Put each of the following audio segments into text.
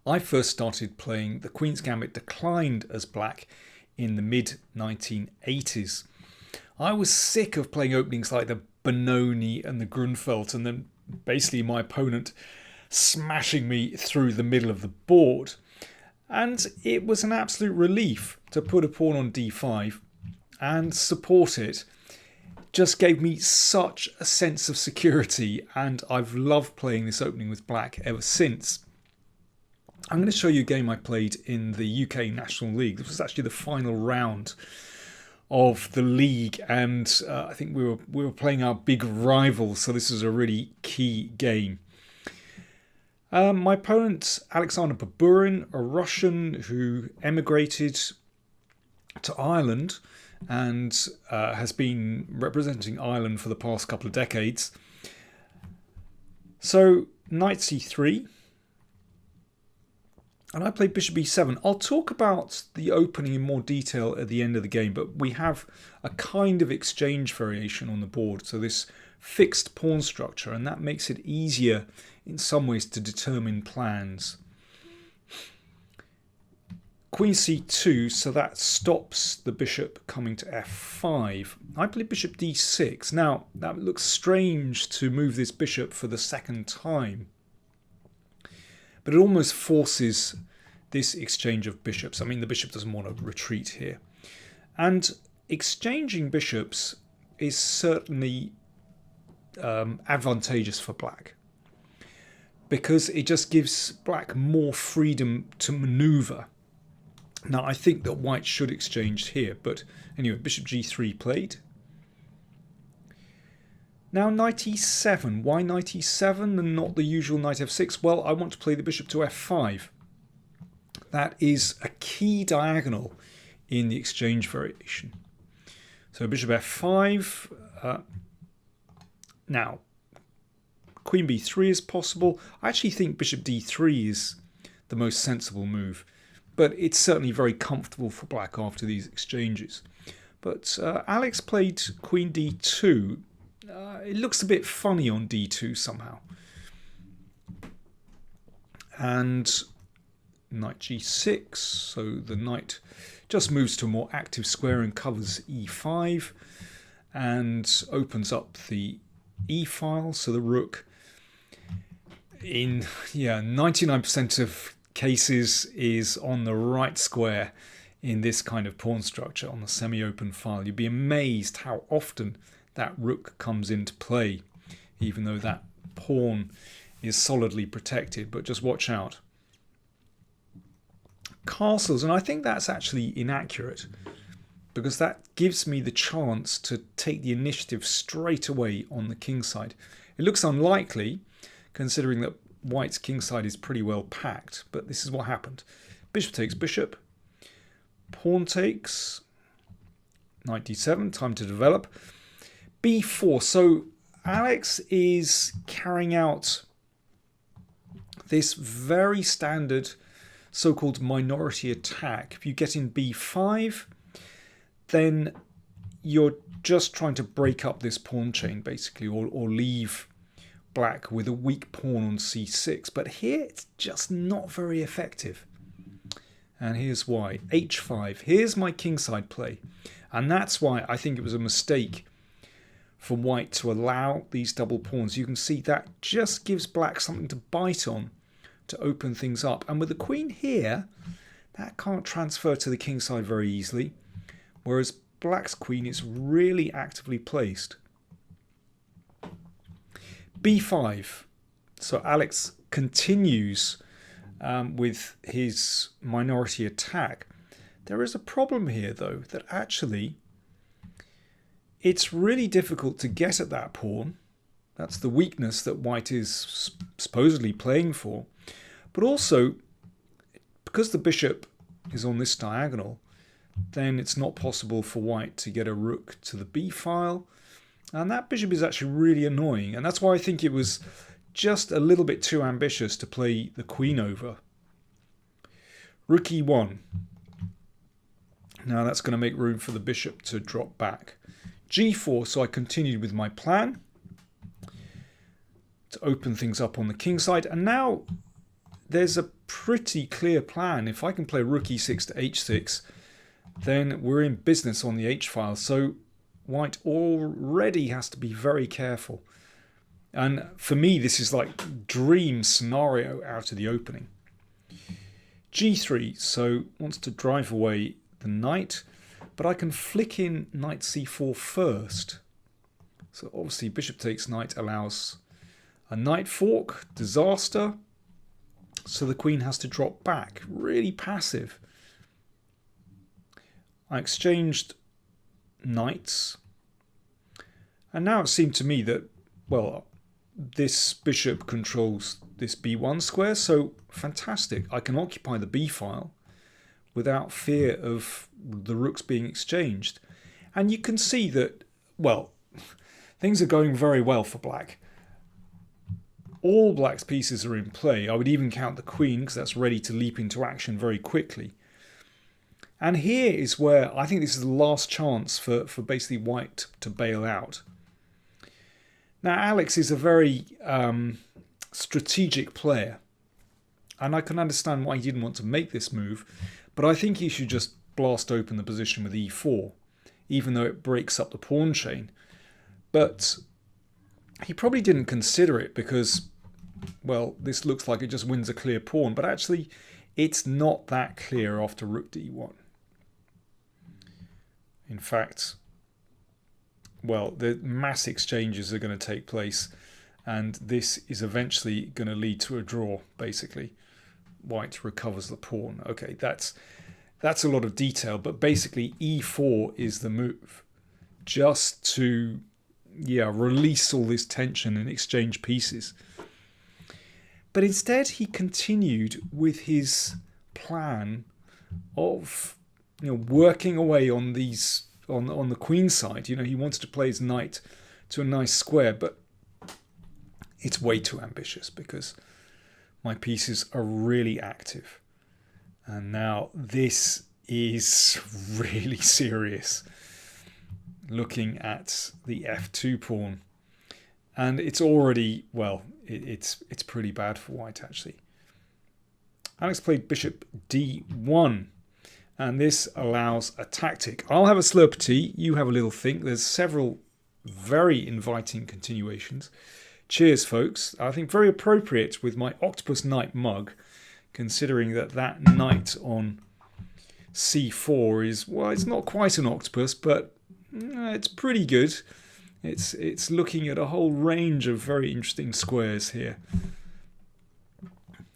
I first started playing the Queen's Gambit declined as black in the mid-1980s. I was sick of playing openings like the Benoni and the Grunfeld, and then basically my opponent smashing me through the middle of the board. And it was an absolute relief to put a pawn on d5 and support it. Just gave me such a sense of security, and I've loved playing this opening with black ever since. I'm going to show you a game I played in the UK National League. This was actually the final round of the league, and I think we were playing our big rival, so this is a really key game. My opponent, Alexander Baburin, a Russian who emigrated to Ireland and has been representing Ireland for the past couple of decades. So, knight c3. And I played bishop e7. I'll talk about the opening in more detail at the end of the game, but we have a kind of exchange variation on the board. So this fixed pawn structure, and that makes it easier in some ways to determine plans. Queen c2, so that stops the bishop coming to f5. I played bishop d6. Now, that looks strange to move this bishop for the second time, but it almost forces this exchange of bishops. I mean, the bishop doesn't want to retreat here. And exchanging bishops is certainly advantageous for black, because it just gives black more freedom to maneuver. Now, I think that white should exchange here, but anyway, bishop g3 played. Now, knight e7. Why knight e7 and not the usual knight f6? Well, I want to play the bishop to f5. That is a key diagonal in the exchange variation. So bishop f5. Now, queen b3 is possible. I actually think bishop d3 is the most sensible move, but it's certainly very comfortable for black after these exchanges. But Alex played queen d2. It looks a bit funny on d2 somehow. And knight g6, so the knight just moves to a more active square and covers e5 and opens up the e-file, so the rook in 99% of cases is on the right square in this kind of pawn structure on the semi-open file. You'd be amazed how often that rook comes into play, even though that pawn is solidly protected. But just watch out. Castles, and I think that's actually inaccurate, because that gives me the chance to take the initiative straight away on the kingside. It looks unlikely, considering that white's kingside is pretty well packed, but this is what happened. Bishop takes bishop, pawn takes, knight d7, time to develop. b4, so Alex is carrying out this very standard so-called minority attack. If you get in b5, then you're just trying to break up this pawn chain, basically, or leave black with a weak pawn on c6. But here it's just not very effective. And here's why. h5. Here's my kingside play. And that's why I think it was a mistake for white to allow these double pawns. You can see that just gives black something to bite on to open things up. And with the queen here, that can't transfer to the kingside very easily, whereas black's queen is really actively placed. b5. So Alex continues with his minority attack. There is a problem here, though, that actually it's really difficult to get at that pawn. That's the weakness that white is supposedly playing for. But also, because the bishop is on this diagonal, then it's not possible for white to get a rook to the b file. And that bishop is actually really annoying. And that's why I think it was just a little bit too ambitious to play the queen over. Rook e1. Now that's going to make room for the bishop to drop back. g4, so I continued with my plan to open things up on the kingside. And now there's a pretty clear plan. If I can play rook e6 to h6, then we're in business on the h-file. So white already has to be very careful. And for me, this is like dream scenario out of the opening. g3, so wants to drive away the knight, but I can flick in knight c4 first. So obviously bishop takes knight allows a knight fork, disaster. So the queen has to drop back, really passive. I exchanged knights, and now it seemed to me that, well, this bishop controls this b1 square, so fantastic. I can occupy the b file without fear of the rooks being exchanged. And you can see that, well, things are going very well for black. All black's pieces are in play. I would even count the queen because that's ready to leap into action very quickly. And here is where I think this is the last chance for basically white to bail out. Now, Alex is a very strategic player, and I can understand why he didn't want to make this move, but I think he should just blast open the position with e4, even though it breaks up the pawn chain. But he probably didn't consider it because, well, this looks like it just wins a clear pawn, but actually it's not that clear after rook d1. In fact, well, the mass exchanges are going to take place, and this is eventually going to lead to a draw, basically. White recovers the pawn. Okay, that's a lot of detail, but basically e4 is the move, just to, yeah, release all this tension and exchange pieces. But instead he continued with his plan of, you know, working away on these on the queen side. You know, he wanted to play his knight to a nice square, but it's way too ambitious because my pieces are really active. And now this is really serious. Looking at the f2 pawn, and it's already, well, it's pretty bad for white actually. Alex played bishop d1, and this allows a tactic. I'll have a slurp tea, you have a little think. There's several very inviting continuations. Cheers, folks. I think very appropriate with my octopus knight mug, considering that knight on c4 is, well, it's not quite an octopus, but it's pretty good. It's looking at a whole range of very interesting squares here.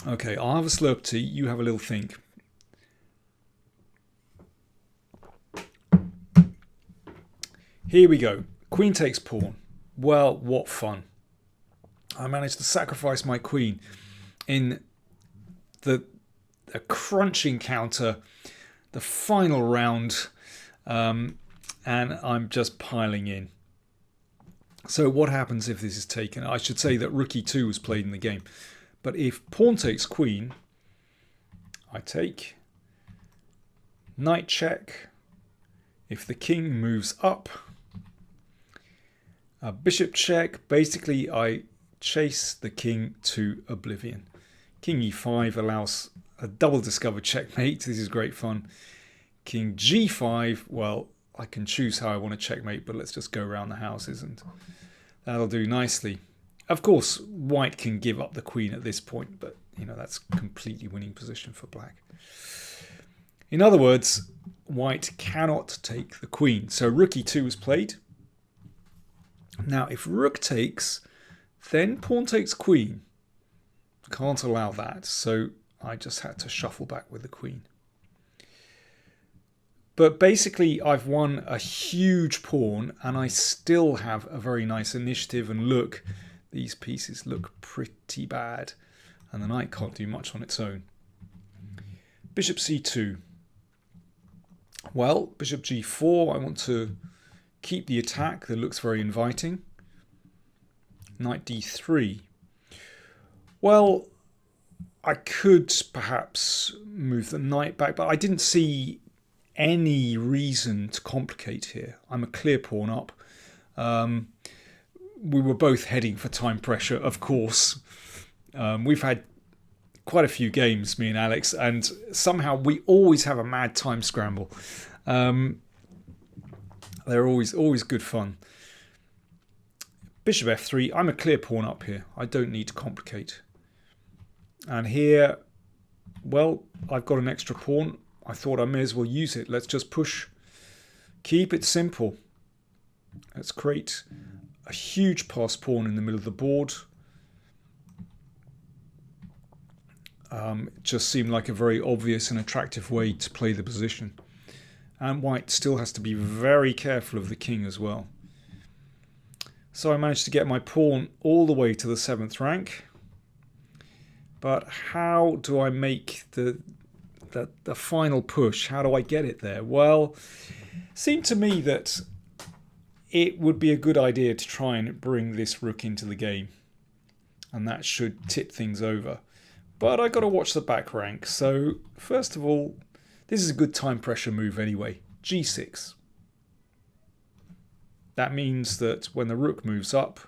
Okay, I'll have a slurp tea, you have a little think. Here we go. Queen takes pawn. Well, what fun. I managed to sacrifice my queen in a crunching counter, the final round, and I'm just piling in. So what happens if this is taken? I should say that rook e2 was played in the game. But if pawn takes queen, I take. Knight check. If the king moves up, bishop check. Basically, I chase the king to oblivion. King e5 allows a double discovered checkmate. This is great fun. King g5, well, I can choose how I want to checkmate, but let's just go around the houses and that'll do nicely. Of course, white can give up the queen at this point, but you know, that's completely winning position for black. In other words, white cannot take the queen. So rook e2 is played. Now, if rook takes, then pawn takes queen. Can't allow that, so I just had to shuffle back with the queen. But basically, I've won a huge pawn, and I still have a very nice initiative. And look, these pieces look pretty bad, and the knight can't do much on its own. Bishop c2. Well, bishop g4, I want to keep the attack that looks very inviting. Knight d3. Well, I could perhaps move the knight back, but I didn't see any reason to complicate here. I'm a clear pawn up. We were both heading for time pressure, of course. We've had quite a few games, me and Alex, and somehow we always have a mad time scramble. They're always good fun. Bishop f3. I'm a clear pawn up here. I don't need to complicate. And here, well, I've got an extra pawn. I thought I may as well use it. Let's just push. Keep it simple. Let's create a huge pass pawn in the middle of the board. It just seemed like a very obvious and attractive way to play the position. And white still has to be very careful of the king as well. So I managed to get my pawn all the way to the 7th rank. But how do I make the final push? How do I get it there? Well, it seemed to me that it would be a good idea to try and bring this rook into the game. And that should tip things over. But I got to watch the back rank. So first of all, this is a good time pressure move anyway. G6. That means that when the rook moves up,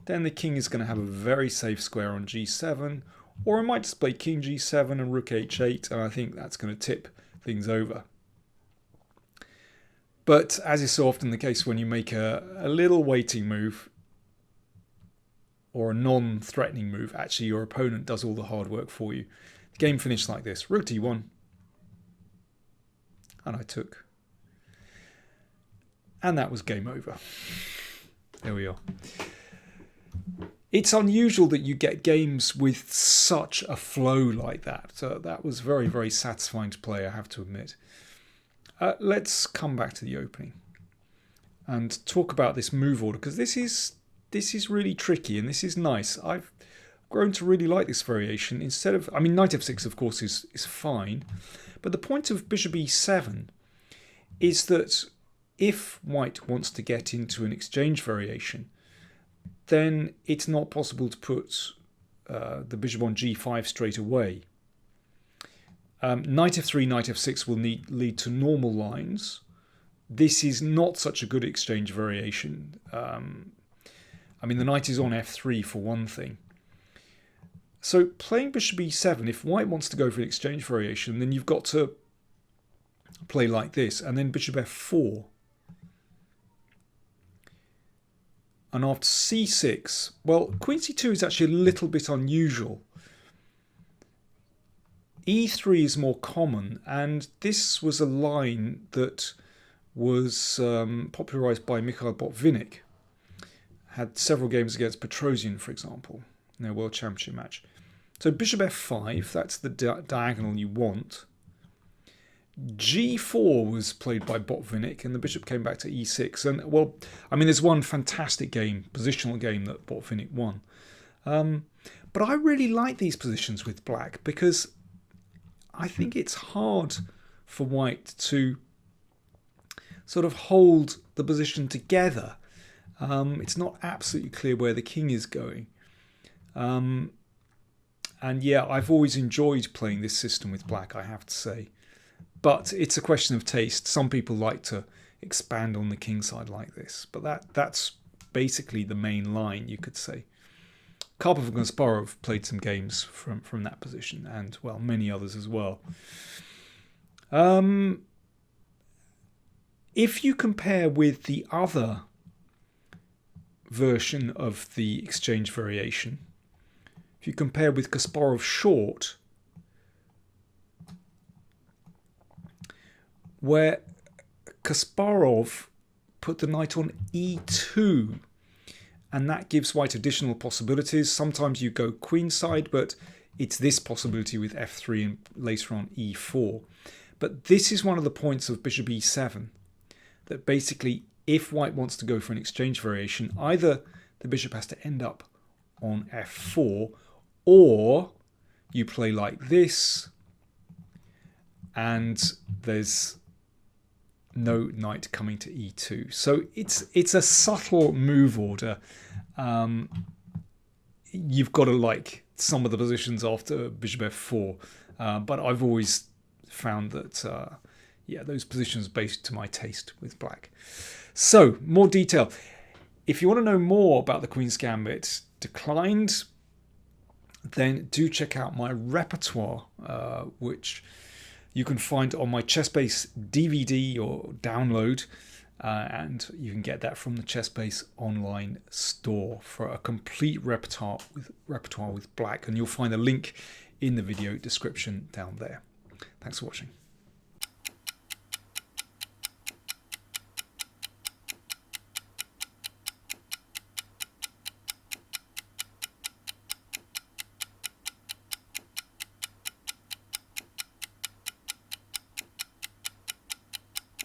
then the king is going to have a very safe square on G7. Or I might just play king G7 and rook H8, and I think that's going to tip things over. But as is so often the case when you make a little waiting move, or a non-threatening move, actually your opponent does all the hard work for you. The game finished like this. Rook D1. And I took. And that was game over. There we are. It's unusual that you get games with such a flow like that. So that was very, very satisfying to play, I have to admit. Let's come back to the opening and talk about this move order, because this is really tricky and this is nice. I've grown to really like this variation. Instead of, I mean, knight f6 of course is fine, but the point of bishop e7 is that if white wants to get into an exchange variation, then it's not possible to put the bishop on g5 straight away. Knight f3, knight f6 will lead to normal lines. This is not such a good exchange variation. I mean, the knight is on f3 for one thing. So playing bishop e7, if white wants to go for an exchange variation, then you've got to play like this, and then bishop f4. And after c6, well, queen c2 is actually a little bit unusual. e3 is more common, and this was a line that was popularized by Mikhail Botvinnik. Had several games against Petrosian, for example, in their World Championship match. So bishop f5, that's the diagonal you want. g4 was played by Botvinnik, and the bishop came back to e6. And, well, I mean, there's one fantastic game, positional game, that Botvinnik won. But I really like these positions with black, because I think it's hard for white to sort of hold the position together. It's not absolutely clear where the king is going. And yeah, I've always enjoyed playing this system with black, I have to say. But it's a question of taste. Some people like to expand on the king side like this. But that's basically the main line, you could say. Karpov and Kasparov played some games from that position, and, well, many others as well. If you compare with the other version of the exchange variation, if you compare with Kasparov short, where Kasparov put the knight on e2, and that gives white additional possibilities. Sometimes you go queenside, but it's this possibility with f3 and later on e4. But this is one of the points of bishop e7, that basically if white wants to go for an exchange variation, either the bishop has to end up on f4, or you play like this and there's no knight coming to e2. So it's a subtle move order. You've got to like some of the positions after bishop f4, but I've always found that yeah, those positions are based to my taste with black. So more detail. If you want to know more about the Queen's Gambit, declined then do check out my repertoire, which you can find on my ChessBase DVD or download, and you can get that from the ChessBase online store for a complete repertoire with black, and you'll find a link in the video description down there. Thanks for watching.